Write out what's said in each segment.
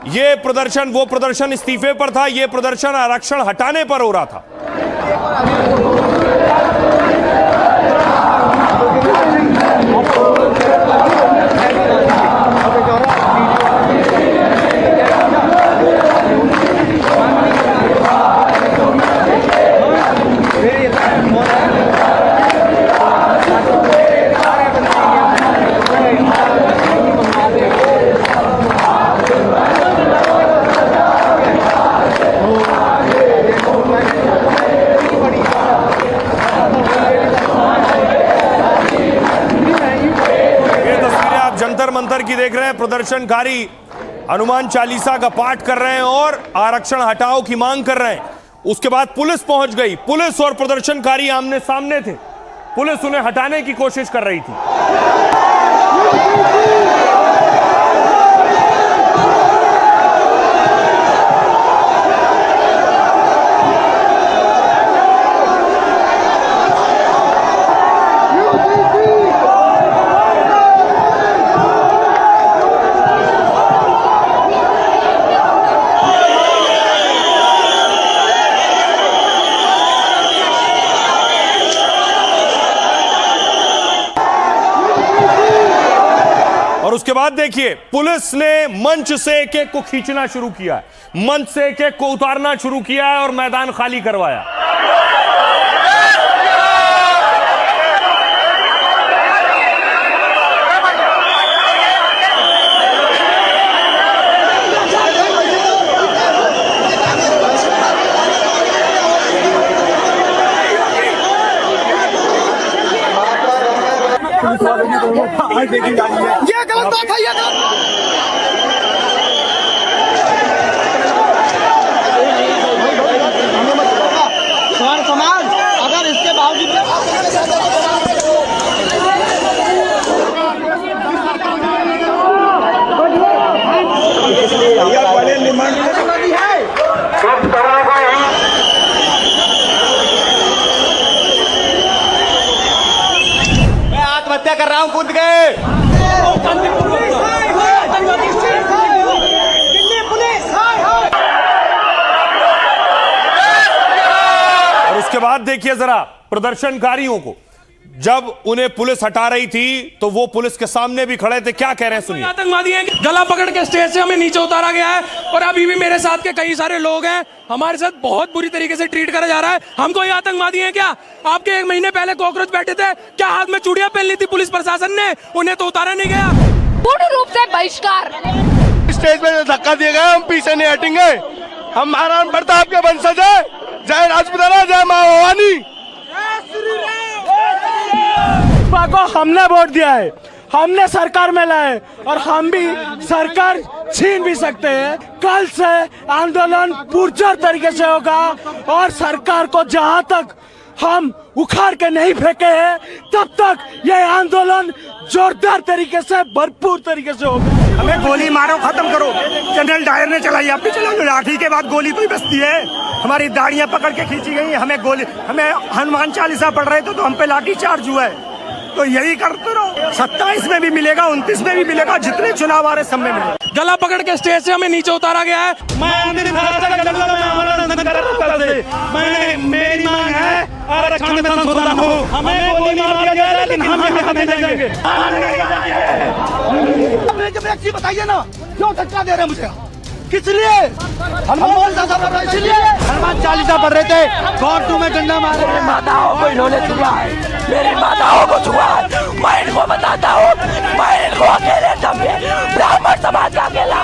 ये प्रदर्शन वो प्रदर्शन इस्तीफे पर था, ये प्रदर्शन आरक्षण हटाने पर हो रहा था। जंतर मंतर की देख रहे हैं, प्रदर्शनकारी हनुमान चालीसा का पाठ कर रहे हैं और आरक्षण हटाओ की मांग कर रहे हैं। उसके बाद पुलिस पहुंच गई, पुलिस और प्रदर्शनकारी आमने सामने थे, पुलिस उन्हें हटाने की कोशिश कर रही थी। और उसके बाद देखिए पुलिस ने मंच से एक एक को खींचना शुरू किया है, मंच से एक एक को उतारना शुरू किया है और मैदान खाली करवाया। ये गलत बात है, ये गलत। समाज अगर इसके बावजूद मैं आत्महत्या कर रहा हूं कूद के। और उसके बाद देखिए जरा प्रदर्शनकारियों को, जब उन्हें पुलिस हटा रही थी तो वो पुलिस के सामने भी खड़े थे, क्या कह रहे हैं सुनिए। आतंकवादी हैं, गला पकड़ के स्टेज से हमें नीचे उतारा गया है और अभी भी मेरे साथ के कई सारे लोग हैं, हमारे साथ बहुत बुरी तरीके से ट्रीट करा जा रहा है। हम कोई आतंकवादी हैं क्या? आपके 1 महीने पहले कॉकरोच बैठे थे, क्या हाथ में चूड़ियां पहन ली थी पुलिस प्रशासन ने? उन्हें तो उतारा नहीं गया। पूर्ण रूप से बहिष्कार। स्टेज पे धक्का दिए गए, हम पीछे नहीं हटेंगे। हम महाराणा प्रताप के वंशज है। जय राजपुताना, जय मां भवानी। को हमने वोट दिया है, हमने सरकार में लाए और हम भी सरकार छीन भी सकते हैं। कल से आंदोलन पुरजोर तरीके से होगा और सरकार को जहां तक हम उखाड़ के नहीं फेंके हैं तब तक यह आंदोलन जोरदार तरीके से भरपूर तरीके से होगा। हमें गोली मारो, खत्म करो। जनरल डायर ने चलाई, आप भी चलाओ। लाठी के बाद गोली कोई बचती है? हमारी दाढ़ियां पकड़ के खींची गई, हमें गोली, हमें हनुमान चालीसा पढ़ रहे थे तो हम पे लाठी चार्ज हुआ है। तो यही करते रहो, 27 में भी मिलेगा, 29 में भी मिलेगा, जितने चुनाव आ रहे सब में मिलेगा। गला पकड़ के स्टेज से हमें नीचे उतारा गया है। मेरी मांग है आरक्षण में संशोधन हो। हमें गोली मार दिया गया लेकिन हम यहाँ नहीं जाएंगे। बताइए ना, क्यों धक्का दे रहे हैं मुझे? किस लिए? हनुमान चालीसा पढ़ रहे थे, कोर्ट में डंडा मार रहे। माताओं को इन्होंने छुआ है, मेरी माताओं को छुआ है। मैं इनको बताता हूँ, मैं इनको अकेले समझे ब्राह्मण समाज का अकेला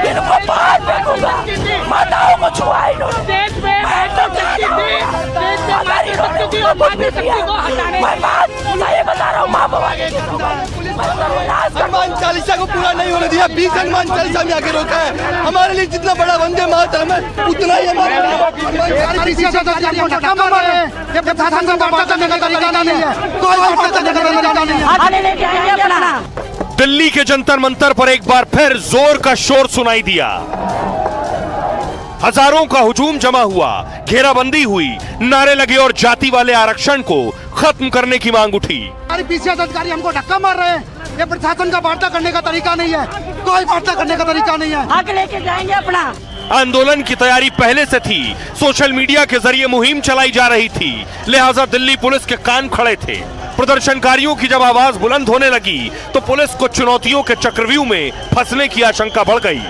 इनको बाहर फेंकूंगा। माताओं को छुआ है इन्होंने। मैं बात सही बता रहा हूँ, माँ भवानी हनुमान चालीसा को पूरा नहीं होने दिया। 20 हनुमान चालीसा में आके रोका है। हमारे लिए जितना बड़ा वंदे मातरम है उतना ही हमारे दिल्ली के जंतर मंतर पर एक बार फिर जोर का शोर सुनाई दिया। हजारों का हुजूम जमा हुआ, घेराबंदी हुई, नारे लगे और जाति वाले आरक्षण को खत्म करने की मांग उठी। हमारे पीसीएस अधिकारी हमको धक्का मार रहे हैं, ये प्रशासन का वार्ता करने का तरीका नहीं है, कोई वार्ता करने का तरीका नहीं है। हक लेके जाएंगे अपना। आंदोलन की तैयारी पहले से थी, सोशल मीडिया के जरिए मुहिम चलाई जा रही थी, लिहाजा दिल्ली पुलिस के कान खड़े थे। प्रदर्शनकारियों की जब आवाज बुलंद होने लगी तो पुलिस को चुनौतियों के चक्रव्यूह में फंसने की आशंका बढ़ गई।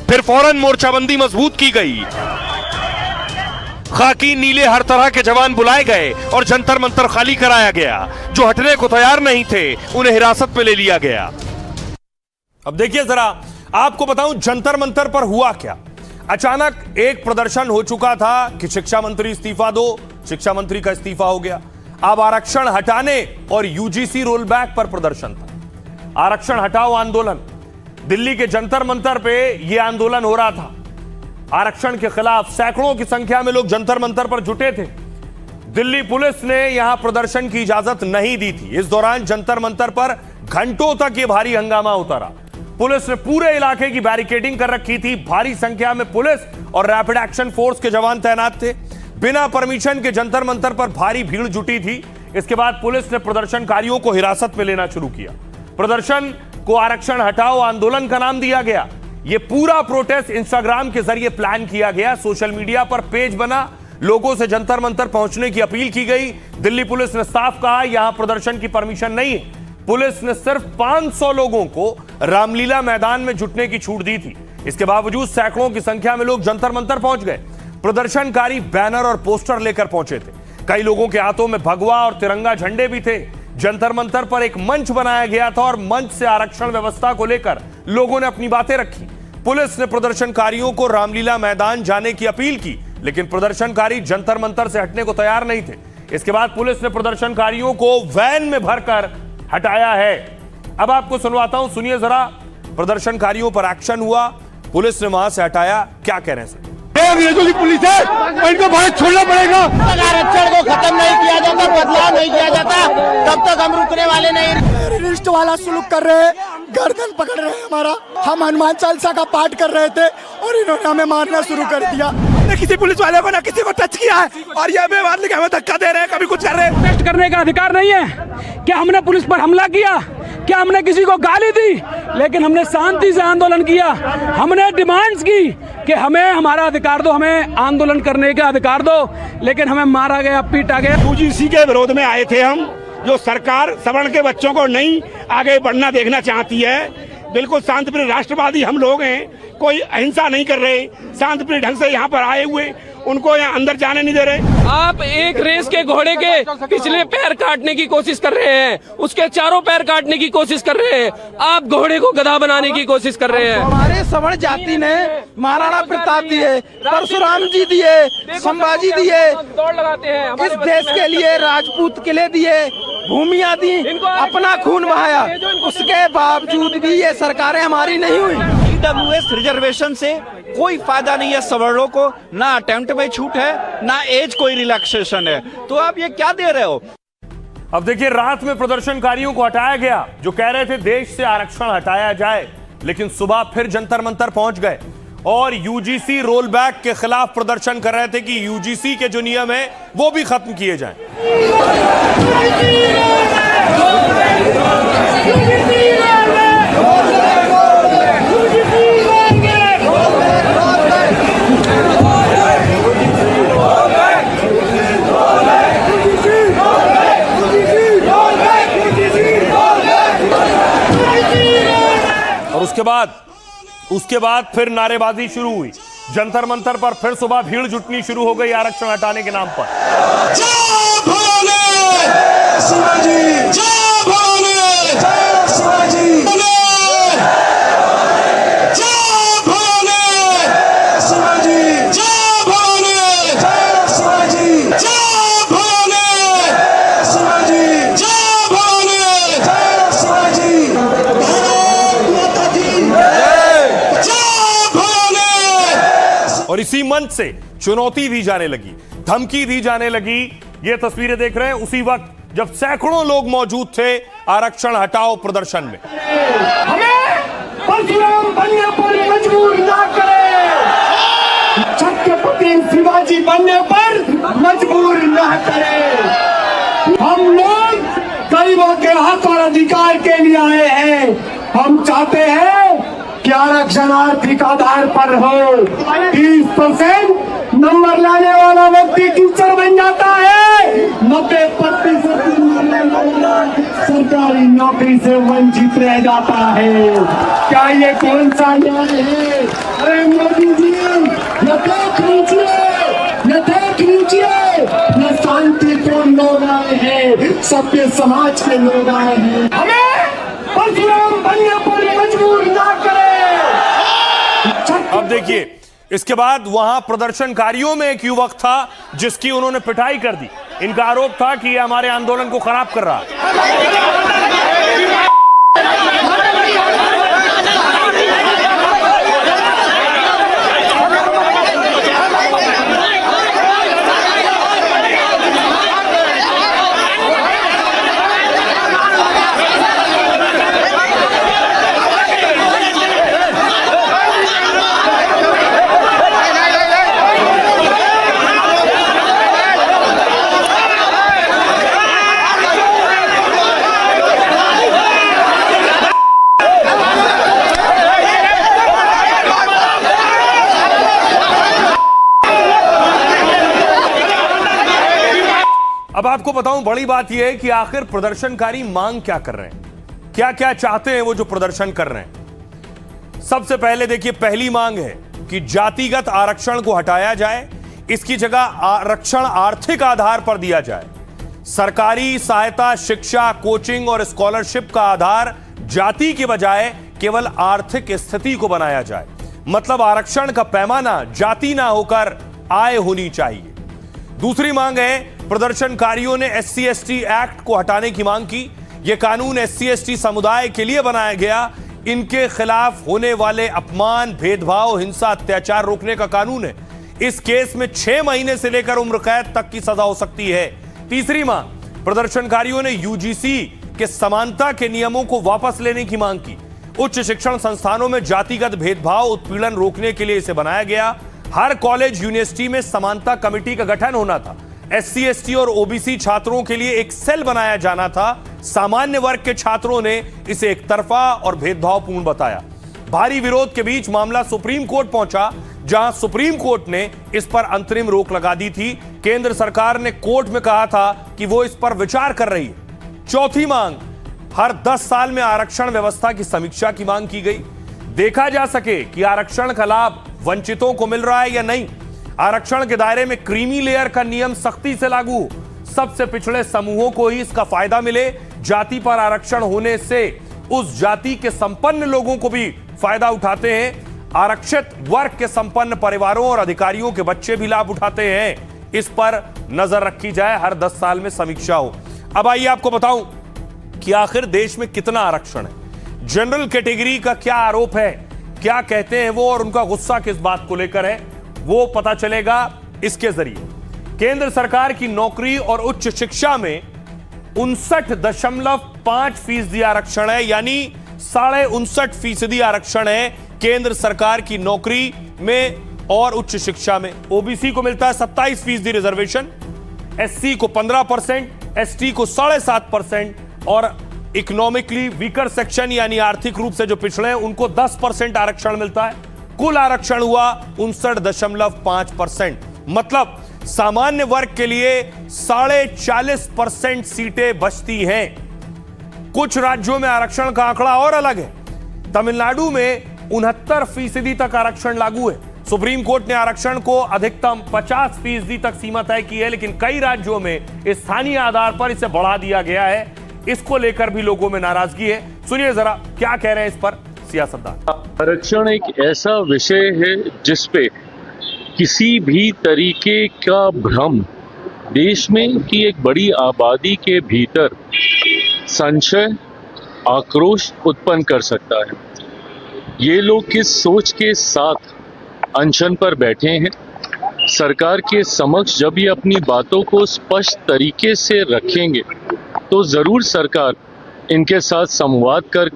फिर फौरन मोर्चाबंदी मजबूत की गई, खाकी नीले हर तरह के जवान बुलाए गए और जंतर मंतर खाली कराया गया। जो हटने को तैयार नहीं थे उन्हें हिरासत में ले लिया गया। अब देखिए जरा, आपको बताऊं जंतर मंतर पर हुआ क्या। अचानक एक प्रदर्शन हो चुका था कि शिक्षा मंत्री इस्तीफा दो, शिक्षा मंत्री का इस्तीफा हो गया। अब आरक्षण हटाने और यूजीसी रोल बैक पर प्रदर्शन था। आरक्षण हटाओ आंदोलन, दिल्ली के जंतर मंतर पे यह आंदोलन हो रहा था। आरक्षण के खिलाफ सैकड़ों की संख्या में लोग जंतर मंतर पर जुटे थे। दिल्ली पुलिस ने यहां प्रदर्शन की इजाजत नहीं दी थी। इस दौरान जंतर मंतर पर घंटों तक यह भारी हंगामा होता रहा। पुलिस ने पूरे इलाके की बैरिकेडिंग कर रखी थी। भारी संख्या में पुलिस और रैपिड एक्शन फोर्स के जवान तैनात थे। बिना परमिशन के जंतर मंतर पर भारी भीड़ जुटी थी। इसके बाद पुलिस ने प्रदर्शनकारियों को हिरासत में लेना शुरू किया। प्रदर्शन को आरक्षण हटाओ आंदोलन का नाम दिया गया। यह पूरा प्रोटेस्ट इंस्टाग्राम के जरिए प्लान किया गया। सोशल मीडिया पर पेज बना, लोगों से जंतर मंतर पहुंचने की अपील की गई। दिल्ली पुलिस ने साफ कहा यहां प्रदर्शन की परमिशन नहीं है। पुलिस ने सिर्फ 500 लोगों को रामलीला मैदान में जुटने की छूट दी थी। इसके बावजूद सैकड़ों की संख्या में लोग जंतर मंतर पहुंच गए। प्रदर्शनकारी बैनर और पोस्टर लेकर पहुंचे थे। कई लोगों के हाथों में भगवा और तिरंगा झंडे भी थे। जंतर मंतर पर एक मंच बनाया गया था और मंच से आरक्षण व्यवस्था को लेकर लोगों ने अपनी बातें रखी। पुलिस ने प्रदर्शनकारियों को रामलीला मैदान जाने की अपील की, लेकिन प्रदर्शनकारी जंतर मंतर से हटने को तैयार नहीं थे। इसके बाद पुलिस ने प्रदर्शनकारियों को वैन में भरकर हटाया है। अब आपको सुनवाता हूं, सुनिए जरा। प्रदर्शनकारियों पर एक्शन हुआ, पुलिस ने वहां से हटाया। क्या कह रहे हैं? पुलिस है, इनको भारत छोड़ना पड़ेगा। आरक्षण को खत्म नहीं किया जाता, बदलाव नहीं किया जाता, तब तक हम रुकने वाले नहीं। रिस्ट वाला सुलूक कर रहे हैं, गर्दन पकड़ रहे हैं हमारा। हम हनुमान चालीसा का पाठ कर रहे थे और इन्होंने हमें मारना शुरू कर दिया। न किसी पुलिस वाले को, न किसी को टच किया है और ये बेवार लेके हमें धक्का दे रहे हैं, कभी कुछ कर रहे हैं। प्रोटेस्ट करने का अधिकार नहीं है। क्या हमने पुलिस पर हमला किया? क्या हमने किसी को गाली दी? लेकिन हमने शांति से आंदोलन किया। हमने डिमांड्स की कि हमें हमारा अधिकार दो, हमें आंदोलन करने का अधिकार दो, लेकिन हमें मारा गया, पीटा गया। यूजीसी के विरोध में आए थे हम। जो सरकार सवर्ण के बच्चों को नहीं आगे बढ़ना देखना चाहती है। बिल्कुल शांतिप्रिय राष्ट्रवादी हम लोग हैं, कोई अहिंसा नहीं कर रहे, शांतिप्रिय ढंग से यहाँ पर आए हुए उनको यहाँ अंदर जाने नहीं दे रहे। आप एक रेस के घोड़े के पिछले पैर काटने की कोशिश कर रहे हैं, उसके चारों पैर काटने की कोशिश कर रहे हैं। आप घोड़े को गधा बनाने की कोशिश कर रहे हैं। हमारे सवर्ण जाति ने महाराणा प्रताप दिए, परशुराम जी दिए, संभाजी दिए, दौड़ लगाते हैं इस देश के लिए राजपूत किले दिए, भूमियां दी, अपना खून बहाया। उसके बावजूद भी ये सरकारें हमारी नहीं हुई। ईडब्ल्यूएस रिजर्वेशन से कोई फायदा नहीं है सवर्णों को, ना अटेम्प्ट में छूट है, ना एज कोई रिलैक्सेशन है। तो आप ये क्या दे रहे हो? अब देखिए, रात में प्रदर्शनकारियों को हटाया गया जो कह रहे थे देश से आरक्षण हटाया जाए, लेकिन सुबह फिर जंतर मंतर पहुंच गए और यूजीसी रोल बैक के खिलाफ प्रदर्शन कर रहे थे कि यूजीसी के जो नियम है वो भी खत्म किए जाएं। और उसके बाद फिर नारेबाजी शुरू हुई। जंतर मंतर पर फिर सुबह भीड़ जुटनी शुरू हो गई आरक्षण हटाने के नाम पर। जय भोले शिवाजी, जय भोले शिवाजी, जय भोले शिवाजी, जय भोले शिवाजी, जय भोले शिवाजी, जय भोले शिवाजी, भारत माता की जय भोले। और इसी मंच से चुनौती दी जाने लगी, धमकी दी जाने लगी। ये तस्वीरें देख रहे हैं उसी वक्त जब सैकड़ों लोग मौजूद थे आरक्षण हटाओ प्रदर्शन में। हमें परशुराम बनने पर मजबूर ना करें, छत्रपति शिवाजी बनने पर मजबूर ना करें। हम लोग कई गरीबों के हक और अधिकार के लिए आए हैं। हम चाहते हैं कि आरक्षण आर्थिक आधार पर हो। 30% नंबर लाने वाला व्यक्ति टीचर बन जाता है, 90% सरकारी नौकरी से वंचित रह जाता है। क्या ये कौन सा न्याय है? अरे मोदी जी, ये देख लीजिए, ये शांतिपूर्ण लोग आए हैं, सभ्य समाज के लोग आए हैं। हमें परशुराम बनने पर मजबूर ना करें। अब देखिए, इसके बाद वहां प्रदर्शनकारियों में एक युवक था जिसकी उन्होंने पिटाई कर दी। इनका आरोप था कि यह हमारे आंदोलन को खराब कर रहा है। अब आपको बताऊं, बड़ी बात यह है कि आखिर प्रदर्शनकारी मांग क्या कर रहे हैं, क्या क्या चाहते हैं वो जो प्रदर्शन कर रहे हैं। सबसे पहले देखिए, पहली मांग है कि जातिगत आरक्षण को हटाया जाए, इसकी जगह आरक्षण आर्थिक आधार पर दिया जाए। सरकारी सहायता, शिक्षा, कोचिंग और स्कॉलरशिप का आधार जाति के बजाय केवल आर्थिक स्थिति को बनाया जाए। मतलब आरक्षण का पैमाना जाति ना होकर आय होनी चाहिए। दूसरी मांग है, प्रदर्शनकारियों ने SC/ST एक्ट को हटाने की मांग की। यह कानून SC/ST समुदाय के लिए बनाया गया। इनके खिलाफ होने वाले अपमान, भेदभाव, हिंसा, अत्याचार रोकने का कानून है। इस केस में 6 महीने से लेकर उम्र कैद तक की सजा हो सकती है। तीसरी मांग, प्रदर्शनकारियों ने UGC के समानता के नियमों को वापस लेने की मांग की। उच्च शिक्षण संस्थानों में जातिगत भेदभाव, उत्पीड़न रोकने के लिए इसे बनाया गया। हर कॉलेज, यूनिवर्सिटी में समानता कमेटी का गठन होना था। SC/ST और OBC छात्रों के लिए एक सेल बनाया जाना था। सामान्य वर्ग के छात्रों ने इसे एक तरफा और भेदभावपूर्ण बताया। भारी विरोध के बीच मामला सुप्रीम कोर्ट पहुंचा, जहां सुप्रीम कोर्ट ने इस पर अंतरिम रोक लगा दी थी। केंद्र सरकार ने कोर्ट में कहा था कि वो इस पर विचार कर रही है। चौथी मांग, हर 10 साल में आरक्षण व्यवस्था की समीक्षा की मांग की गई। देखा जा सके कि आरक्षण का लाभ वंचितों को मिल रहा है या नहीं। आरक्षण के दायरे में क्रीमी लेयर का नियम सख्ती से लागू, सबसे पिछड़े समूहों को ही इसका फायदा मिले। जाति पर आरक्षण होने से उस जाति के संपन्न लोगों को भी फायदा उठाते हैं। आरक्षित वर्ग के संपन्न परिवारों और अधिकारियों के बच्चे भी लाभ उठाते हैं। इस पर नजर रखी जाए, हर 10 साल में समीक्षा हो। अब आइए आपको बताऊं कि आखिर देश में कितना आरक्षण है, जनरल कैटेगरी का क्या आरोप है, क्या कहते हैं वो और उनका गुस्सा किस बात को लेकर है, वो पता चलेगा इसके जरिए। केंद्र सरकार की नौकरी और उच्च शिक्षा में 59.5% आरक्षण है, यानी 59.5% आरक्षण है केंद्र सरकार की नौकरी में और उच्च शिक्षा में। OBC को मिलता है 27% रिजर्वेशन, SC को 15%, ST को 7.5% और इकोनॉमिकली वीकर सेक्शन यानी आर्थिक रूप से जो पिछड़े हैं उनको 10% आरक्षण मिलता है। कुल आरक्षण हुआ 59.5%। मतलब सामान्य वर्ग के लिए 40.5% सीटें बचती हैं। कुछ राज्यों में आरक्षण का आंकड़ा और अलग है। तमिलनाडु में 69% तक आरक्षण लागू है। सुप्रीम कोर्ट ने आरक्षण को अधिकतम 50% तक सीमा तय की है, लेकिन कई राज्यों में स्थानीय आधार पर इसे बढ़ा दिया गया है। इसको लेकर भी लोगों में नाराजगी है। सुनिए जरा क्या कह रहे हैं इस पर सियासतदान। आरक्षण एक ऐसा विषय है जिसपे किसी भी तरीके का भ्रम देश में की एक बड़ी आबादी के भीतर संशय, आक्रोश उत्पन्न कर सकता है। ये लोग किस सोच के साथ अनशन पर बैठे हैं, सरकार के समक्ष जब ये अपनी बातों को स्पष्ट तरीके से रखेंगे तो जरूर सरकार इनके साथ संवाद कर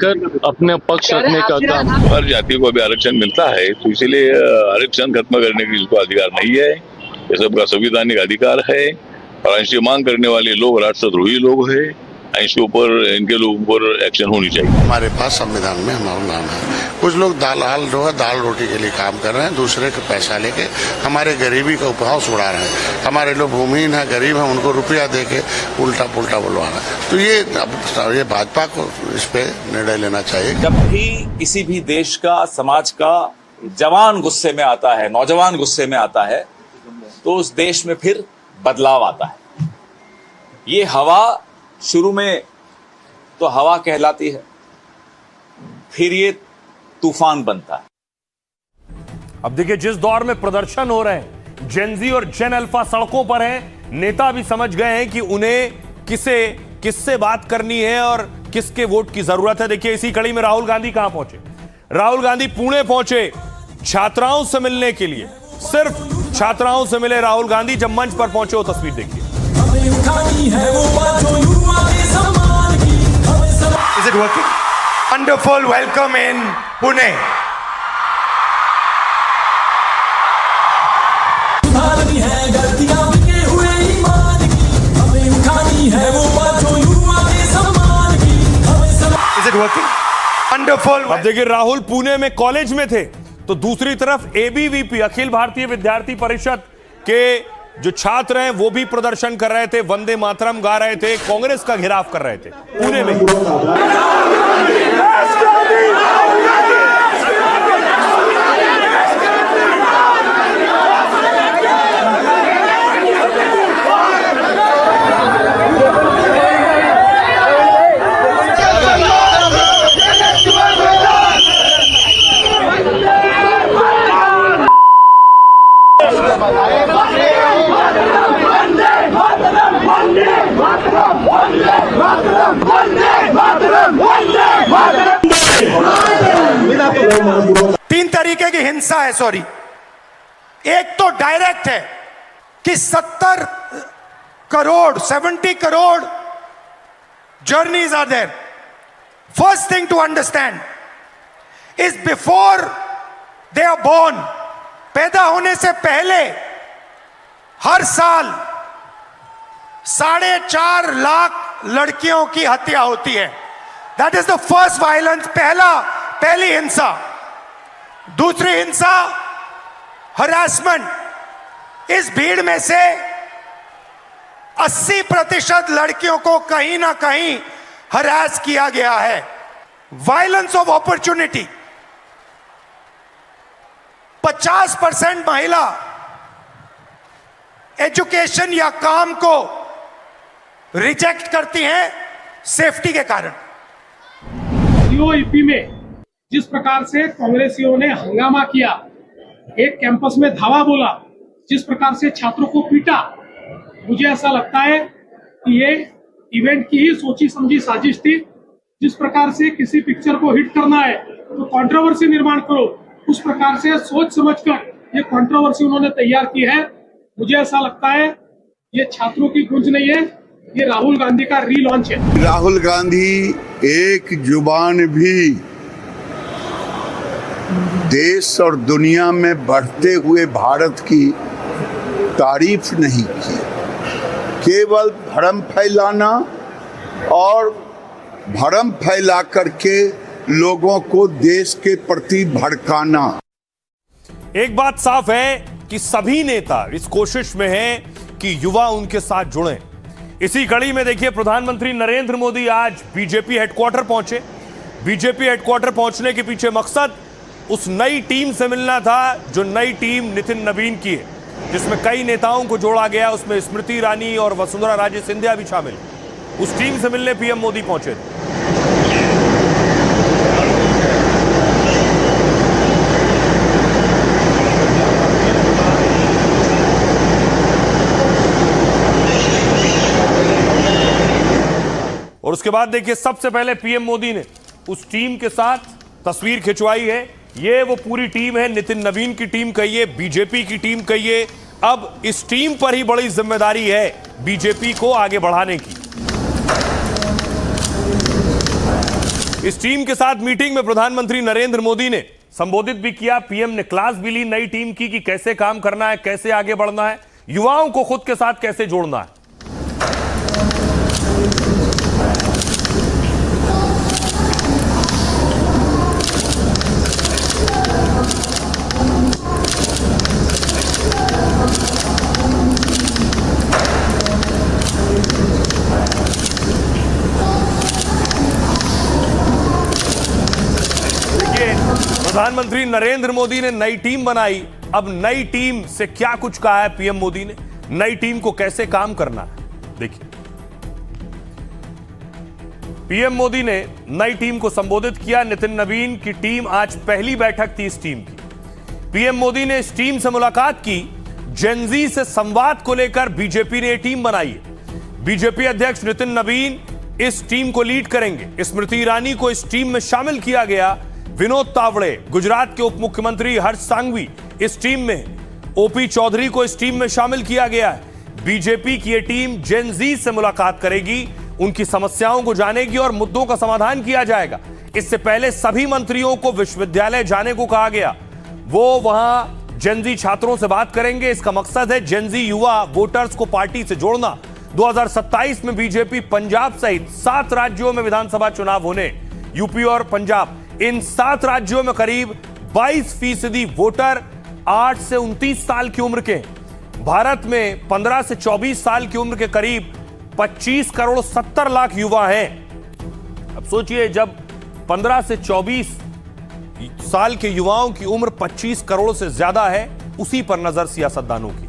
अपने पक्ष रखने का काम। हर जाति को भी आरक्षण मिलता है, तो इसीलिए आरक्षण खत्म करने की इसको अधिकार नहीं है। ये सबका संवैधानिक अधिकार है और अंश मांग करने वाले लोग राष्ट्रद्रोही लोग हैं। इसके ऊपर इनके लोगों पर एक्शन होनी चाहिए। हमारे पास संविधान में हमारा नाम है। कुछ लोग दाल रोटी के लिए काम कर रहे हैं, दूसरे का पैसा लेके हमारे गरीबी का उपहास उड़ा रहे हैं। हमारे लोग भूमिहीन है, गरीब है, उनको रुपया दे के उल्टा पुल्टा बुलवा रहे हैं। तो ये भाजपा को इस पे निर्णय लेना चाहिए। जब भी किसी भी देश का, समाज का जवान गुस्से में आता है, नौजवान गुस्से में आता है, तो उस देश में फिर बदलाव आता है। ये हवा शुरू में तो हवा कहलाती है, फिर ये तूफान बनता है। अब देखिए, जिस दौर में प्रदर्शन हो रहे हैं, जेनजी और जेन अल्फा सड़कों पर हैं, नेता भी समझ गए हैं कि उन्हें किससे बात करनी है और किसके वोट की जरूरत है। देखिए, इसी कड़ी में राहुल गांधी कहां पहुंचे। राहुल गांधी पुणे पहुंचे छात्राओं से मिलने के लिए। सिर्फ छात्राओं से मिले राहुल गांधी। जब मंच पर पहुंचे, वो तस्वीर देखिए। Is it working? Wonderful welcome in Pune. Is it working? Wonderful. अब देखिए, राहुल पुणे में कॉलेज में थे, तो दूसरी तरफ एबीवीपी अखिल भारतीय विद्यार्थी परिषद के जो छात्र हैं वो भी प्रदर्शन कर रहे थे, वंदे मातरम गा रहे थे, कांग्रेस का घेराव कर रहे थे पुणे में। तीन तरीके की हिंसा है, सॉरी। एक तो डायरेक्ट है कि 70 crore journeys are there. First thing to understand is before they are born, पैदा होने से पहले हर साल 4.5 लाख लड़कियों की हत्या होती है। That is the first violence, पहली हिंसा। दूसरी हिंसा हरासमेंट। इस भीड़ में से 80% लड़कियों को कहीं ना कहीं हरास किया गया है। Violence of opportunity. 50% महिला एजुकेशन या काम को रिजेक्ट करती हैं सेफ्टी के कारण। यूपी में जिस प्रकार से कांग्रेसियों ने हंगामा किया, एक कैंपस में धावा बोला, जिस प्रकार से छात्रों को पीटा, मुझे ऐसा लगता है कि ये इवेंट की ही सोची समझी साजिश थी। जिस प्रकार से किसी पिक्चर को हिट करना है तो कंट्रोवर्सी निर्माण करो, उस प्रकार से सोच समझकर ये कंट्रोवर्सी उन्होंने तैयार की है। मुझे ऐसा लगता है ये छात्रों की गूंज नहीं है, ये राहुल गांधी का रीलॉन्च है। राहुल गांधी एक जुबान भी देश और दुनिया में बढ़ते हुए भारत की तारीफ नहीं की, केवल भ्रम फैलाना और भ्रम फैला करके लोगों को देश के प्रति भड़काना। एक बात साफ है कि सभी नेता इस कोशिश में हैं कि युवा उनके साथ जुड़ें। इसी कड़ी में देखिए, प्रधानमंत्री नरेंद्र मोदी आज बीजेपी हेडक्वार्टर पहुंचे। बीजेपी हेडक्वार्टर पहुंचने के पीछे मकसद उस नई टीम से मिलना था जो नई टीम नितिन नवीन की है, जिसमें कई नेताओं को जोड़ा गया। उसमें स्मृति ईरानी और वसुंधरा राजे सिंधिया भी शामिल। उस टीम से मिलने पीएम मोदी पहुंचे थे। और उसके बाद देखिए, सबसे पहले पीएम मोदी ने उस टीम के साथ तस्वीर खिंचवाई है। ये वो पूरी टीम है, नितिन नवीन की टीम कहिए, बीजेपी की टीम कहिए। अब इस टीम पर ही बड़ी जिम्मेदारी है बीजेपी को आगे बढ़ाने की। इस टीम के साथ मीटिंग में प्रधानमंत्री नरेंद्र मोदी ने संबोधित भी किया। पीएम ने क्लास भी ली नई टीम की कि कैसे काम करना है, कैसे आगे बढ़ना है, युवाओं को खुद के साथ कैसे जोड़ना है। प्रधानमंत्री नरेंद्र मोदी ने नई टीम बनाई। अब नई टीम से क्या कुछ कहा है पीएम मोदी ने, नई टीम को कैसे काम करना है, देखिए। पीएम मोदी ने नई टीम को संबोधित किया। नितिन नवीन की टीम आज पहली बैठक थी इस टीम की। पीएम मोदी ने इस टीम से मुलाकात की। जेनजी से संवाद को लेकर बीजेपी ने टीम बनाई है। बीजेपी अध्यक्ष नितिन नवीन इस टीम को लीड करेंगे। स्मृति ईरानी को इस टीम में शामिल किया गया। विनोद तावड़े, गुजरात के उप मुख्यमंत्री हर्ष सांघवी इस टीम में, ओपी चौधरी को इस टीम में शामिल किया गया है। बीजेपी की यह टीम जेनजी से मुलाकात करेगी, उनकी समस्याओं को जानेगी और मुद्दों का समाधान किया जाएगा। इससे पहले सभी मंत्रियों को विश्वविद्यालय जाने को कहा गया, वो वहां जेनजी छात्रों से बात करेंगे। इसका मकसद है जेनजी युवा वोटर्स को पार्टी से जोड़ना। 2027 में बीजेपी पंजाब सहित 7 राज्यों में विधानसभा चुनाव होने, यूपी और पंजाब, इन 7 राज्यों में करीब 22% वोटर 8 से 29 साल की उम्र के। भारत में 15 से 24 साल की उम्र के करीब 25 करोड़ 70 लाख युवा हैं। अब सोचिए, जब 15 से 24 साल के युवाओं की उम्र 25 करोड़ से ज्यादा है, उसी पर नजर सियासतदानों की।